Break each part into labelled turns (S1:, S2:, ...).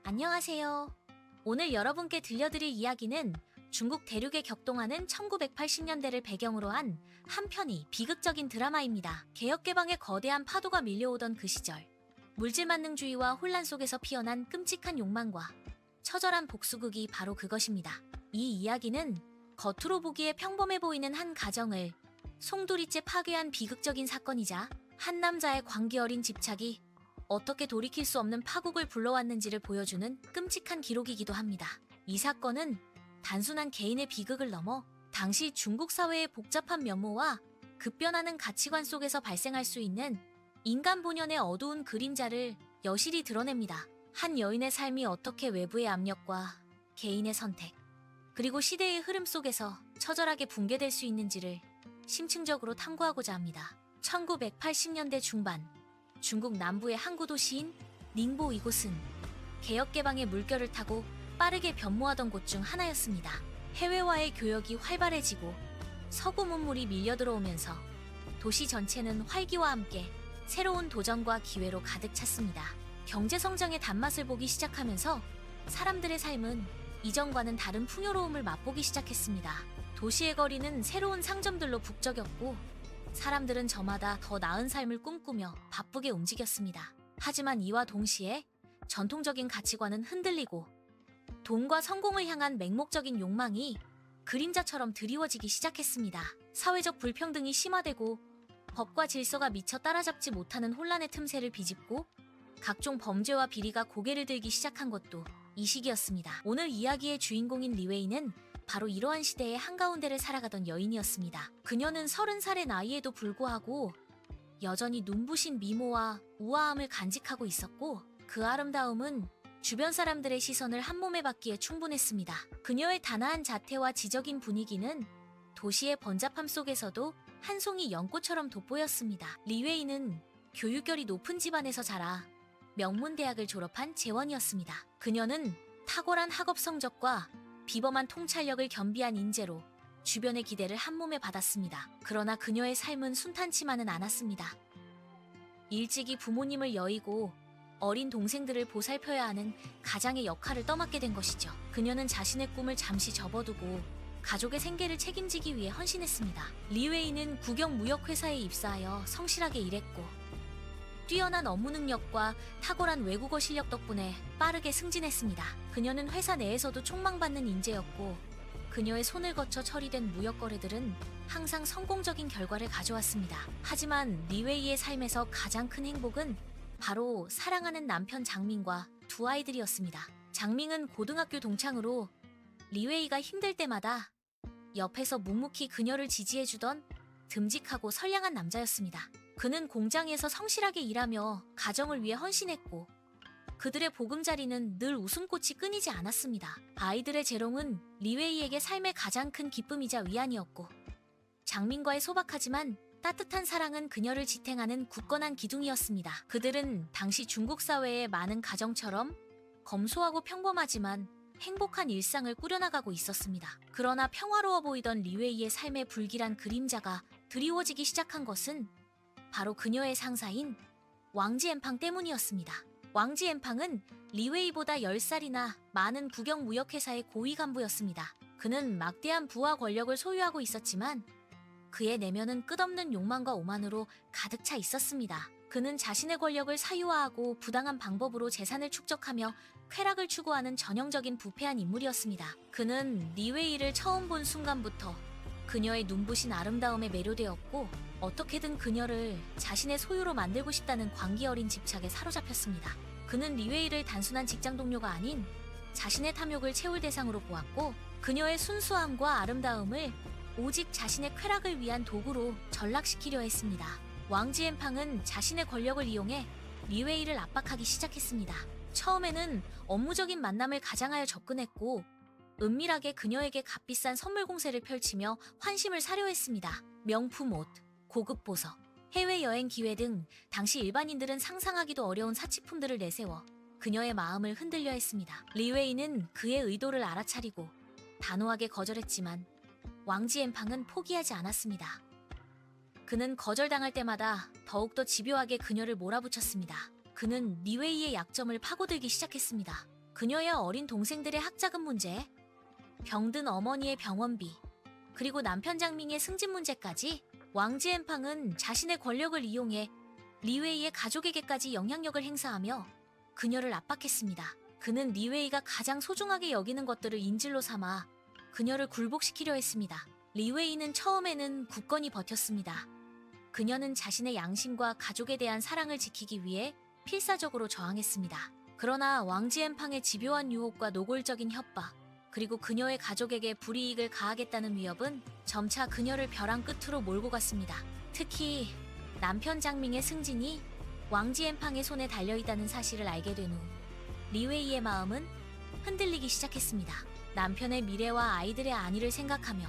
S1: 안녕하세요. 오늘 여러분께 들려드릴 이야기는 중국 대륙에 격동하는 1980년대를 배경으로 한 한편의 비극적인 드라마입니다. 개혁개방의 거대한 파도가 밀려오던 그 시절, 물질만능주의와 혼란 속에서 피어난 끔찍한 욕망과 처절한 복수극이 바로 그것입니다. 이 이야기는 겉으로 보기에 평범해 보이는 한 가정을 송두리째 파괴한 비극적인 사건이자 한 남자의 광기 어린 집착이 어떻게 돌이킬 수 없는 파국을 불러왔는지를 보여주는 끔찍한 기록이기도 합니다. 이 사건은 단순한 개인의 비극을 넘어 당시 중국 사회의 복잡한 면모와 급변하는 가치관 속에서 발생할 수 있는 인간 본연의 어두운 그림자를 여실히 드러냅니다. 한 여인의 삶이 어떻게 외부의 압력과 개인의 선택, 그리고 시대의 흐름 속에서 처절하게 붕괴될 수 있는지를 심층적으로 탐구하고자 합니다. 1980년대 중반, 중국 남부의 항구 도시인 닝보, 이곳은 개혁개방의 물결을 타고 빠르게 변모하던 곳 중 하나였습니다. 해외와의 교역이 활발해지고 서구 문물이 밀려들어오면서 도시 전체는 활기와 함께 새로운 도전과 기회로 가득 찼습니다. 경제성장의 단맛을 보기 시작하면서 사람들의 삶은 이전과는 다른 풍요로움을 맛보기 시작했습니다. 도시의 거리는 새로운 상점들로 북적였고 사람들은 저마다 더 나은 삶을 꿈꾸며 바쁘게 움직였습니다. 하지만 이와 동시에 전통적인 가치관은 흔들리고 돈과 성공을 향한 맹목적인 욕망이 그림자처럼 드리워지기 시작했습니다. 사회적 불평등이 심화되고 법과 질서가 미처 따라잡지 못하는 혼란의 틈새를 비집고 각종 범죄와 비리가 고개를 들기 시작한 것도 이 시기였습니다. 오늘 이야기의 주인공인 리웨이는 바로 이러한 시대의 한가운데를 살아가던 여인이었습니다. 그녀는 30살의 나이에도 불구하고 여전히 눈부신 미모와 우아함을 간직하고 있었고 그 아름다움은 주변 사람들의 시선을 한몸에 받기에 충분했습니다. 그녀의 단아한 자태와 지적인 분위기는 도시의 번잡함 속에서도 한 송이 연꽃처럼 돋보였습니다. 리웨이는 교육열이 높은 집안에서 자라 명문대학을 졸업한 재원이었습니다. 그녀는 탁월한 학업 성적과 비범한 통찰력을 겸비한 인재로 주변의 기대를 한몸에 받았습니다. 그러나 그녀의 삶은 순탄치만은 않았습니다. 일찍이 부모님을 여의고 어린 동생들을 보살펴야 하는 가장의 역할을 떠맡게 된 것이죠. 그녀는 자신의 꿈을 잠시 접어두고 가족의 생계를 책임지기 위해 헌신했습니다. 리웨이는 국영무역회사에 입사하여 성실하게 일했고 뛰어난 업무 능력과 탁월한 외국어 실력 덕분에 빠르게 승진했습니다. 그녀는 회사 내에서도 촉망받는 인재였고 그녀의 손을 거쳐 처리된 무역 거래들은 항상 성공적인 결과를 가져왔습니다. 하지만 리웨이의 삶에서 가장 큰 행복은 바로 사랑하는 남편 장밍과 두 아이들이었습니다. 장밍은 고등학교 동창으로 리웨이가 힘들 때마다 옆에서 묵묵히 그녀를 지지해주던 듬직하고 선량한 남자였습니다. 그는 공장에서 성실하게 일하며 가정을 위해 헌신했고 그들의 보금자리는 늘 웃음꽃이 끊이지 않았습니다. 아이들의 재롱은 리웨이에게 삶의 가장 큰 기쁨이자 위안이었고 장민과의 소박하지만 따뜻한 사랑은 그녀를 지탱하는 굳건한 기둥이었습니다. 그들은 당시 중국 사회의 많은 가정처럼 검소하고 평범하지만 행복한 일상을 꾸려나가고 있었습니다. 그러나 평화로워 보이던 리웨이의 삶의 불길한 그림자가 드리워지기 시작한 것은 바로 그녀의 상사인 왕지엔팡 때문이었습니다. 왕지엔팡은 리웨이보다 10살이나 많은 국영무역회사의 고위 간부였습니다. 그는 막대한 부와 권력을 소유하고 있었지만 그의 내면은 끝없는 욕망과 오만으로 가득 차 있었습니다. 그는 자신의 권력을 사유화하고 부당한 방법으로 재산을 축적하며 쾌락을 추구하는 전형적인 부패한 인물이었습니다. 그는 리웨이를 처음 본 순간부터 그녀의 눈부신 아름다움에 매료되었고 어떻게든 그녀를 자신의 소유로 만들고 싶다는 광기 어린 집착에 사로잡혔습니다. 그는 리웨이를 단순한 직장 동료가 아닌 자신의 탐욕을 채울 대상으로 보았고 그녀의 순수함과 아름다움을 오직 자신의 쾌락을 위한 도구로 전락시키려 했습니다. 왕지엔팡은 자신의 권력을 이용해 리웨이를 압박하기 시작했습니다. 처음에는 업무적인 만남을 가장하여 접근했고 은밀하게 그녀에게 값비싼 선물 공세를 펼치며 환심을 사려 했습니다. 명품 옷, 고급 보석, 해외여행 기회 등 당시 일반인들은 상상하기도 어려운 사치품들을 내세워 그녀의 마음을 흔들려 했습니다. 리웨이는 그의 의도를 알아차리고 단호하게 거절했지만 왕지엔팡은 포기하지 않았습니다. 그는 거절당할 때마다 더욱더 집요하게 그녀를 몰아붙였습니다. 그는 리웨이의 약점을 파고들기 시작했습니다. 그녀의 어린 동생들의 학자금 문제, 병든 어머니의 병원비, 그리고 남편 장밍의 승진 문제까지 왕지엔팡은 자신의 권력을 이용해 리웨이의 가족에게까지 영향력을 행사하며 그녀를 압박했습니다. 그는 리웨이가 가장 소중하게 여기는 것들을 인질로 삼아 그녀를 굴복시키려 했습니다. 리웨이는 처음에는 굳건히 버텼습니다. 그녀는 자신의 양심과 가족에 대한 사랑을 지키기 위해 필사적으로 저항했습니다. 그러나 왕지엔팡의 집요한 유혹과 노골적인 협박, 그리고 그녀의 가족에게 불이익을 가하겠다는 위협은 점차 그녀를 벼랑 끝으로 몰고 갔습니다. 특히 남편 장밍의 승진이 왕지엔팡의 손에 달려있다는 사실을 알게 된 후 리웨이의 마음은 흔들리기 시작했습니다. 남편의 미래와 아이들의 안위를 생각하며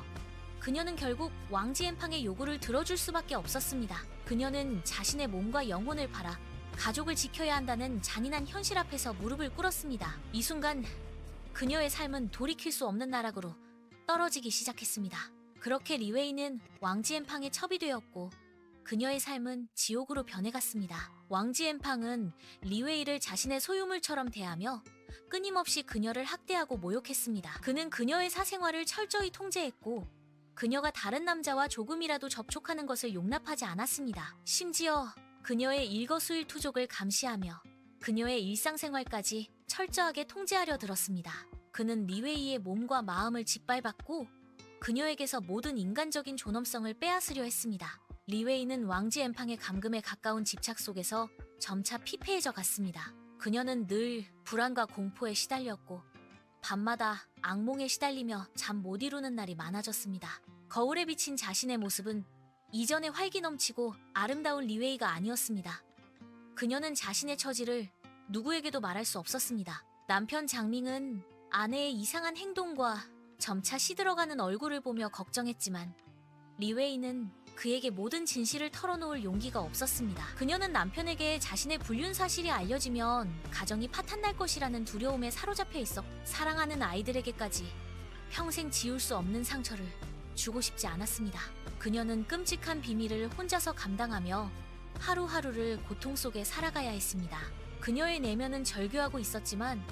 S1: 그녀는 결국 왕지엔팡의 요구를 들어줄 수밖에 없었습니다. 그녀는 자신의 몸과 영혼을 팔아 가족을 지켜야 한다는 잔인한 현실 앞에서 무릎을 꿇었습니다. 이 순간 그녀의 삶은 돌이킬 수 없는 나락으로 떨어지기 시작했습니다. 그렇게 리웨이는 왕지엔팡의 첩이 되었고 그녀의 삶은 지옥으로 변해갔습니다. 왕지엔팡은 리웨이를 자신의 소유물처럼 대하며 끊임없이 그녀를 학대하고 모욕했습니다. 그는 그녀의 사생활을 철저히 통제했고 그녀가 다른 남자와 조금이라도 접촉하는 것을 용납하지 않았습니다. 심지어 그녀의 일거수일투족을 감시하며 그녀의 일상생활까지 철저하게 통제하려 들었습니다. 그는 리웨이의 몸과 마음을 짓밟았고 그녀에게서 모든 인간적인 존엄성을 빼앗으려 했습니다. 리웨이는 왕지엔팡의 감금에 가까운 집착 속에서 점차 피폐해져 갔습니다. 그녀는 늘 불안과 공포에 시달렸고 밤마다 악몽에 시달리며 잠 못 이루는 날이 많아졌습니다. 거울에 비친 자신의 모습은 이전의 활기 넘치고 아름다운 리웨이가 아니었습니다. 그녀는 자신의 처지를 누구에게도 말할 수 없었습니다. 남편 장밍은 아내의 이상한 행동과 점차 시들어가는 얼굴을 보며 걱정했지만 리웨이는 그에게 모든 진실을 털어놓을 용기가 없었습니다. 그녀는 남편에게 자신의 불륜 사실이 알려지면 가정이 파탄날 것이라는 두려움에 사로잡혀 있어 사랑하는 아이들에게까지 평생 지울 수 없는 상처를 주고 싶지 않았습니다. 그녀는 끔찍한 비밀을 혼자서 감당하며 하루하루를 고통 속에 살아가야 했습니다. 그녀의 내면은 절규하고 있었지만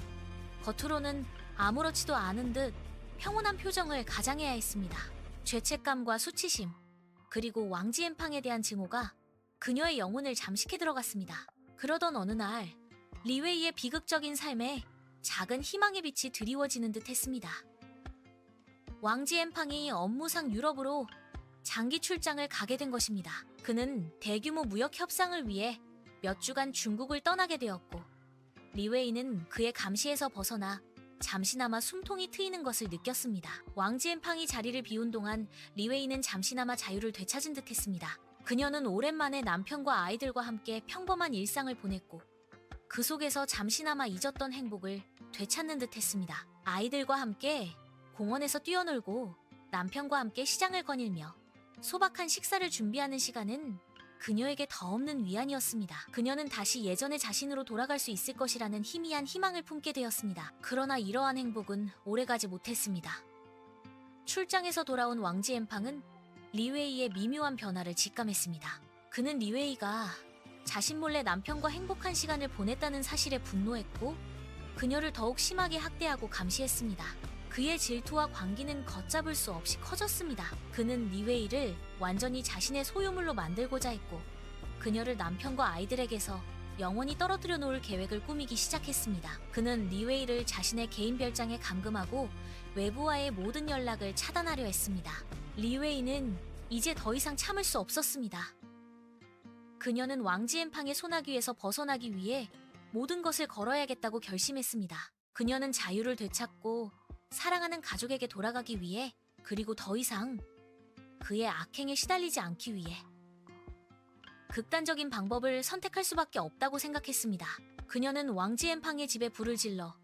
S1: 겉으로는 아무렇지도 않은 듯 평온한 표정을 가장해야 했습니다. 죄책감과 수치심, 그리고 왕지엔팡에 대한 증오가 그녀의 영혼을 잠식해 들어갔습니다. 그러던 어느 날 리웨이의 비극적인 삶에 작은 희망의 빛이 드리워지는 듯 했습니다. 왕지엔팡이 업무상 유럽으로 장기 출장을 가게 된 것입니다. 그는 대규모 무역 협상을 위해 몇 주간 중국을 떠나게 되었고 리웨이는 그의 감시에서 벗어나 잠시나마 숨통이 트이는 것을 느꼈습니다. 왕지엔팡이 자리를 비운 동안 리웨이는 잠시나마 자유를 되찾은 듯 했습니다. 그녀는 오랜만에 남편과 아이들과 함께 평범한 일상을 보냈고 그 속에서 잠시나마 잊었던 행복을 되찾는 듯 했습니다. 아이들과 함께 공원에서 뛰어놀고 남편과 함께 시장을 거닐며 소박한 식사를 준비하는 시간은 그녀에게 더 없는 위안이었습니다. 그녀는 다시 예전의 자신으로 돌아갈 수 있을 것이라는 희미한 희망을 품게 되었습니다. 그러나 이러한 행복은 오래가지 못했습니다. 출장에서 돌아온 왕지엔팡은 리웨이의 미묘한 변화를 직감했습니다. 그는 리웨이가 자신 몰래 남편과 행복한 시간을 보냈다는 사실에 분노했고 그녀를 더욱 심하게 학대하고 감시했습니다. 그의 질투와 광기는 걷잡을 수 없이 커졌습니다. 그는 리웨이를 완전히 자신의 소유물로 만들고자 했고 그녀를 남편과 아이들에게서 영원히 떨어뜨려 놓을 계획을 꾸미기 시작했습니다. 그는 리웨이를 자신의 개인 별장에 감금하고 외부와의 모든 연락을 차단하려 했습니다. 리웨이는 이제 더 이상 참을 수 없었습니다. 그녀는 왕지엔팡의 소나귀에서 벗어나기 위해 모든 것을 걸어야겠다고 결심했습니다. 그녀는 자유를 되찾고 사랑하는 가족에게 돌아가기 위해, 그리고 더 이상 그의 악행에 시달리지 않기 위해 극단적인 방법을 선택할 수밖에 없다고 생각했습니다. 그녀는 왕지엔팡의 집에 불을 질러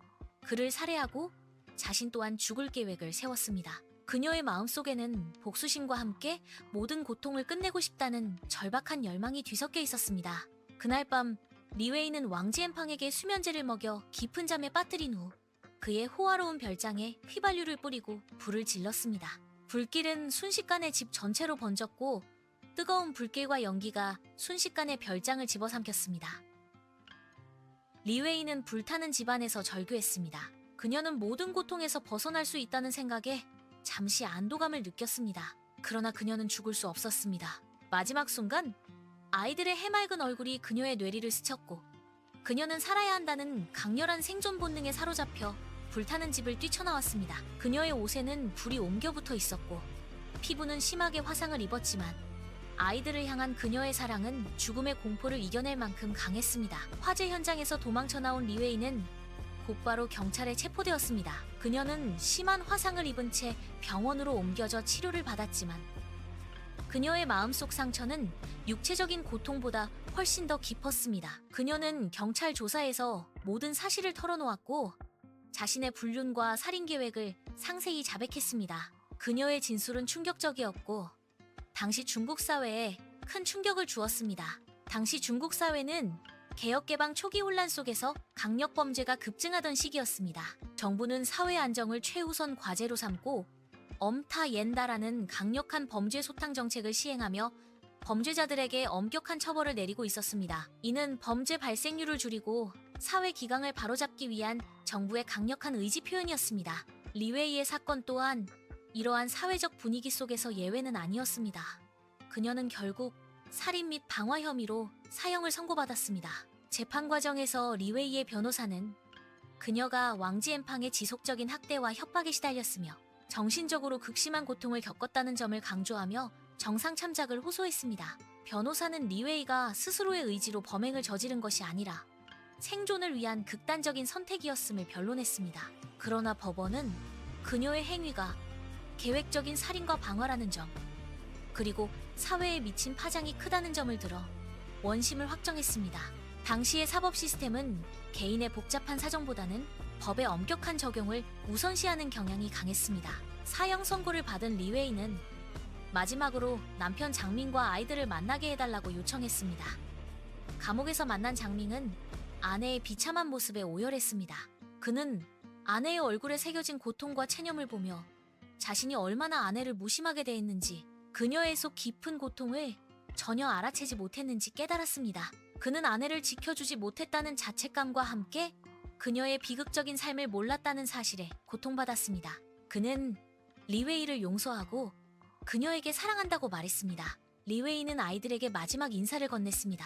S1: 그를 살해하고 자신 또한 죽을 계획을 세웠습니다. 그녀의 마음속에는 복수심과 함께 모든 고통을 끝내고 싶다는 절박한 열망이 뒤섞여 있었습니다. 그날 밤 리웨이는 왕지엔팡에게 수면제를 먹여 깊은 잠에 빠뜨린 후 그의 호화로운 별장에 휘발유를 뿌리고 불을 질렀습니다. 불길은 순식간에 집 전체로 번졌고 뜨거운 불길과 연기가 순식간에 별장을 집어삼켰습니다. 리웨이는 불타는 집안에서 절규했습니다. 그녀는 모든 고통에서 벗어날 수 있다는 생각에 잠시 안도감을 느꼈습니다. 그러나 그녀는 죽을 수 없었습니다. 마지막 순간 아이들의 해맑은 얼굴이 그녀의 뇌리를 스쳤고 그녀는 살아야 한다는 강렬한 생존 본능에 사로잡혀 불타는 집을 뛰쳐나왔습니다. 그녀의 옷에는 불이 옮겨붙어 있었고 피부는 심하게 화상을 입었지만 아이들을 향한 그녀의 사랑은 죽음의 공포를 이겨낼 만큼 강했습니다. 화재 현장에서 도망쳐 나온 리웨이는 곧바로 경찰에 체포되었습니다. 그녀는 심한 화상을 입은 채 병원으로 옮겨져 치료를 받았지만 그녀의 마음속 상처는 육체적인 고통보다 훨씬 더 깊었습니다. 그녀는 경찰 조사에서 모든 사실을 털어놓았고 자신의 불륜과 살인 계획을 상세히 자백했습니다. 그녀의 진술은 충격적이었고 당시 중국 사회에 큰 충격을 주었습니다. 당시 중국 사회는 개혁개방 초기 혼란 속에서 강력 범죄가 급증하던 시기였습니다. 정부는 사회 안정을 최우선 과제로 삼고 엄타옌다라는 강력한 범죄 소탕 정책을 시행하며 범죄자들에게 엄격한 처벌을 내리고 있었습니다. 이는 범죄 발생률을 줄이고 사회 기강을 바로잡기 위한 정부의 강력한 의지 표현이었습니다. 리웨이의 사건 또한 이러한 사회적 분위기 속에서 예외는 아니었습니다. 그녀는 결국 살인 및 방화 혐의로 사형을 선고받았습니다. 재판 과정에서 리웨이의 변호사는 그녀가 왕지엔팡의 지속적인 학대와 협박에 시달렸으며 정신적으로 극심한 고통을 겪었다는 점을 강조하며 정상 참작을 호소했습니다. 변호사는 리웨이가 스스로의 의지로 범행을 저지른 것이 아니라 생존을 위한 극단적인 선택이었음을 변론했습니다. 그러나 법원은 그녀의 행위가 계획적인 살인과 방화라는 점, 그리고 사회에 미친 파장이 크다는 점을 들어 원심을 확정했습니다. 당시의 사법 시스템은 개인의 복잡한 사정보다는 법의 엄격한 적용을 우선시하는 경향이 강했습니다. 사형 선고를 받은 리웨이는 마지막으로 남편 장민과 아이들을 만나게 해달라고 요청했습니다. 감옥에서 만난 장민은 아내의 비참한 모습에 오열했습니다. 그는 아내의 얼굴에 새겨진 고통과 체념을 보며 자신이 얼마나 아내를 무심하게 대했는지, 그녀의 속 깊은 고통을 전혀 알아채지 못했는지 깨달았습니다. 그는 아내를 지켜주지 못했다는 자책감과 함께 그녀의 비극적인 삶을 몰랐다는 사실에 고통받았습니다. 그는 리웨이를 용서하고 그녀에게 사랑한다고 말했습니다. 리웨이는 아이들에게 마지막 인사를 건넸습니다.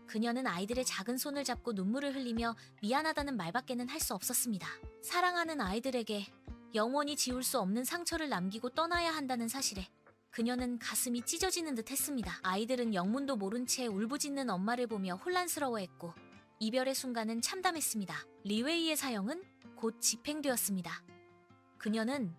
S1: 그녀는 아이들의 작은 손을 잡고 눈물을 흘리며 미안하다는 말밖에는 할 수 없었습니다. 사랑하는 아이들에게 영원히 지울 수 없는 상처를 남기고 떠나야 한다는 사실에 그녀는 가슴이 찢어지는 듯 했습니다. 아이들은 영문도 모른 채 울부짖는 엄마를 보며 혼란스러워했고 이별의 순간은 참담했습니다. 리웨이의 사형은 곧 집행되었습니다. 그녀는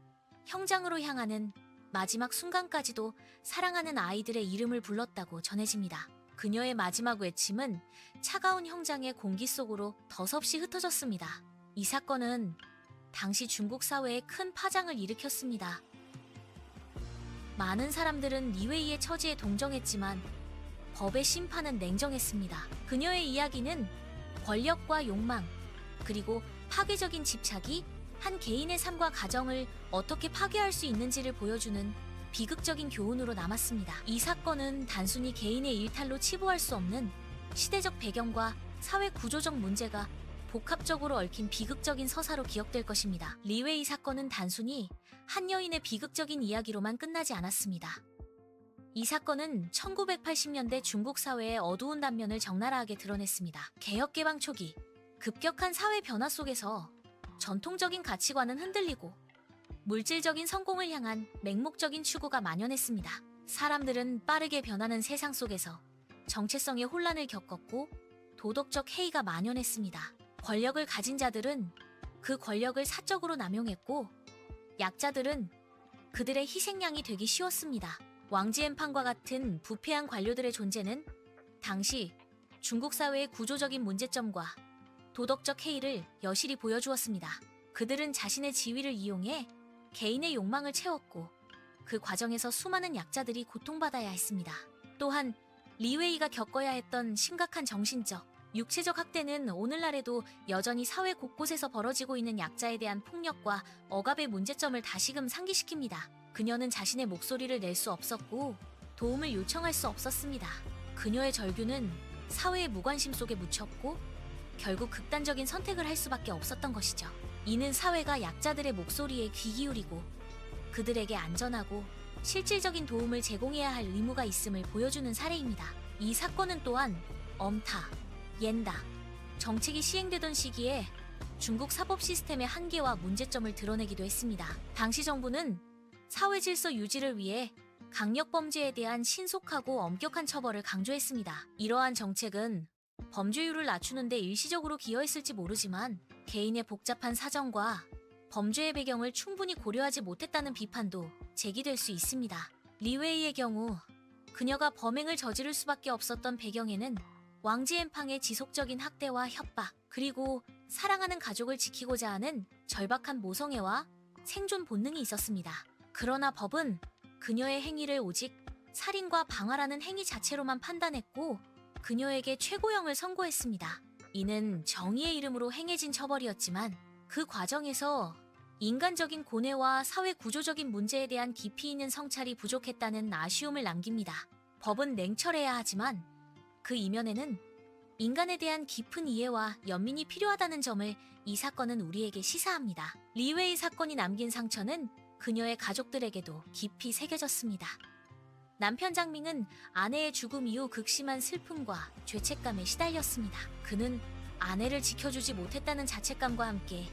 S1: 형장으로 향하는 마지막 순간까지도 사랑하는 아이들의 이름을 불렀다고 전해집니다. 그녀의 마지막 외침은 차가운 형장의 공기 속으로 더섭이 흩어졌습니다. 이 사건은 당시 중국 사회에 큰 파장을 일으켰습니다. 많은 사람들은 리웨이의 처지에 동정했지만 법의 심판은 냉정했습니다. 그녀의 이야기는 권력과 욕망, 그리고 파괴적인 집착이 한 개인의 삶과 가정을 어떻게 파괴할 수 있는지를 보여주는 비극적인 교훈으로 남았습니다. 이 사건은 단순히 개인의 일탈로 치부할 수 없는 시대적 배경과 사회 구조적 문제가 복합적으로 얽힌 비극적인 서사로 기억될 것입니다. 리웨이 사건은 단순히 한 여인의 비극적인 이야기로만 끝나지 않았습니다. 이 사건은 1980년대 중국 사회의 어두운 단면을 적나라하게 드러냈습니다. 개혁개방 초기, 급격한 사회 변화 속에서 전통적인 가치관은 흔들리고 물질적인 성공을 향한 맹목적인 추구가 만연했습니다. 사람들은 빠르게 변하는 세상 속에서 정체성의 혼란을 겪었고 도덕적 해이가 만연했습니다. 권력을 가진 자들은 그 권력을 사적으로 남용했고 약자들은 그들의 희생양이 되기 쉬웠습니다. 왕지엔팡과 같은 부패한 관료들의 존재는 당시 중국 사회의 구조적인 문제점과 도덕적 해이를 여실히 보여주었습니다. 그들은 자신의 지위를 이용해 개인의 욕망을 채웠고 그 과정에서 수많은 약자들이 고통받아야 했습니다. 또한 리웨이가 겪어야 했던 심각한 정신적, 육체적 학대는 오늘날에도 여전히 사회 곳곳에서 벌어지고 있는 약자에 대한 폭력과 억압의 문제점을 다시금 상기시킵니다. 그녀는 자신의 목소리를 낼 수 없었고 도움을 요청할 수 없었습니다. 그녀의 절규는 사회의 무관심 속에 묻혔고 결국 극단적인 선택을 할 수밖에 없었던 것이죠. 이는 사회가 약자들의 목소리에 귀 기울이고 그들에게 안전하고 실질적인 도움을 제공해야 할 의무가 있음을 보여주는 사례입니다. 이 사건은 또한 엄타, 옌다 정책이 시행되던 시기에 중국 사법 시스템의 한계와 문제점을 드러내기도 했습니다. 당시 정부는 사회 질서 유지를 위해 강력 범죄에 대한 신속하고 엄격한 처벌을 강조했습니다. 이러한 정책은 범죄율을 낮추는 데 일시적으로 기여했을지 모르지만 개인의 복잡한 사정과 범죄의 배경을 충분히 고려하지 못했다는 비판도 제기될 수 있습니다. 리웨이의 경우 그녀가 범행을 저지를 수밖에 없었던 배경에는 왕지엔팡의 지속적인 학대와 협박, 그리고 사랑하는 가족을 지키고자 하는 절박한 모성애와 생존 본능이 있었습니다. 그러나 법은 그녀의 행위를 오직 살인과 방화라는 행위 자체로만 판단했고 그녀에게 최고형을 선고했습니다. 이는 정의의 이름으로 행해진 처벌이었지만 그 과정에서 인간적인 고뇌와 사회 구조적인 문제에 대한 깊이 있는 성찰이 부족했다는 아쉬움을 남깁니다. 법은 냉철해야 하지만 그 이면에는 인간에 대한 깊은 이해와 연민이 필요하다는 점을 이 사건은 우리에게 시사합니다. 리웨이 사건이 남긴 상처는 그녀의 가족들에게도 깊이 새겨졌습니다. 남편 장밍은 아내의 죽음 이후 극심한 슬픔과 죄책감에 시달렸습니다. 그는 아내를 지켜주지 못했다는 자책감과 함께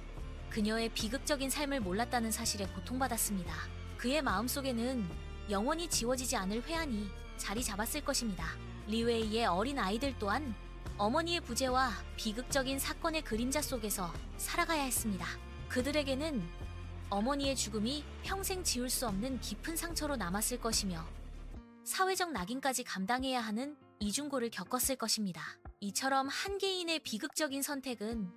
S1: 그녀의 비극적인 삶을 몰랐다는 사실에 고통받았습니다. 그의 마음속에는 영원히 지워지지 않을 회한이 자리 잡았을 것입니다. 리웨이의 어린 아이들 또한 어머니의 부재와 비극적인 사건의 그림자 속에서 살아가야 했습니다. 그들에게는 어머니의 죽음이 평생 지울 수 없는 깊은 상처로 남았을 것이며 사회적 낙인까지 감당해야 하는 이중고를 겪었을 것입니다. 이처럼 한 개인의 비극적인 선택은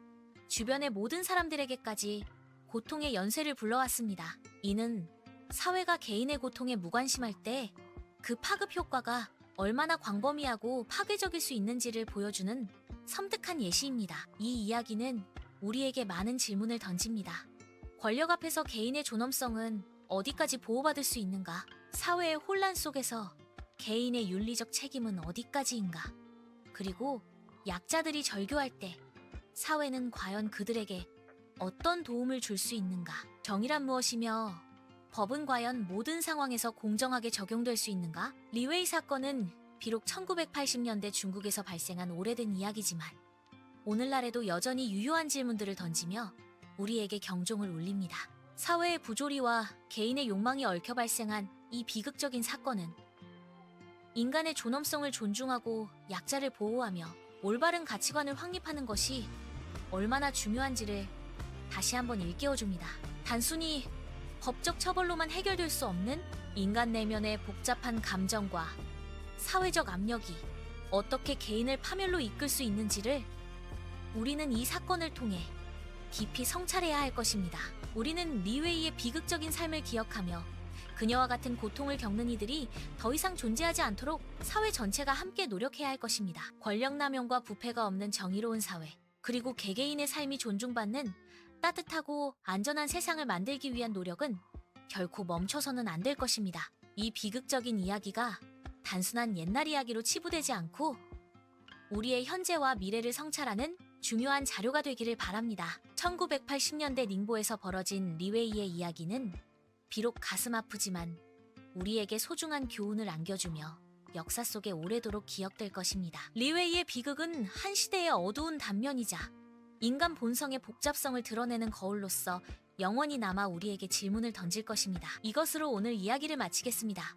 S1: 주변의 모든 사람들에게까지 고통의 연쇄를 불러왔습니다. 이는 사회가 개인의 고통에 무관심할 때 그 파급 효과가 얼마나 광범위하고 파괴적일 수 있는지를 보여주는 섬뜩한 예시입니다. 이 이야기는 우리에게 많은 질문을 던집니다. 권력 앞에서 개인의 존엄성은 어디까지 보호받을 수 있는가? 사회의 혼란 속에서 개인의 윤리적 책임은 어디까지인가? 그리고 약자들이 절교할 때 사회는 과연 그들에게 어떤 도움을 줄 수 있는가? 정의란 무엇이며 법은 과연 모든 상황에서 공정하게 적용될 수 있는가? 리웨이 사건은 비록 1980년대 중국에서 발생한 오래된 이야기지만 오늘날에도 여전히 유효한 질문들을 던지며 우리에게 경종을 울립니다. 사회의 부조리와 개인의 욕망이 얽혀 발생한 이 비극적인 사건은 인간의 존엄성을 존중하고 약자를 보호하며 올바른 가치관을 확립하는 것이 얼마나 중요한지를 다시 한번 일깨워줍니다. 단순히 법적 처벌로만 해결될 수 없는 인간 내면의 복잡한 감정과 사회적 압력이 어떻게 개인을 파멸로 이끌 수 있는지를 우리는 이 사건을 통해 깊이 성찰해야 할 것입니다. 우리는 리웨이의 비극적인 삶을 기억하며 그녀와 같은 고통을 겪는 이들이 더 이상 존재하지 않도록 사회 전체가 함께 노력해야 할 것입니다. 권력남용과 부패가 없는 정의로운 사회, 그리고 개개인의 삶이 존중받는 따뜻하고 안전한 세상을 만들기 위한 노력은 결코 멈춰서는 안 될 것입니다. 이 비극적인 이야기가 단순한 옛날 이야기로 치부되지 않고 우리의 현재와 미래를 성찰하는 중요한 자료가 되기를 바랍니다. 1980년대 닝보에서 벌어진 리웨이의 이야기는 비록 가슴 아프지만 우리에게 소중한 교훈을 안겨주며 역사 속에 오래도록 기억될 것입니다. 리웨이의 비극은 한 시대의 어두운 단면이자 인간 본성의 복잡성을 드러내는 거울로서 영원히 남아 우리에게 질문을 던질 것입니다. 이것으로 오늘 이야기를 마치겠습니다.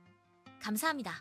S1: 감사합니다.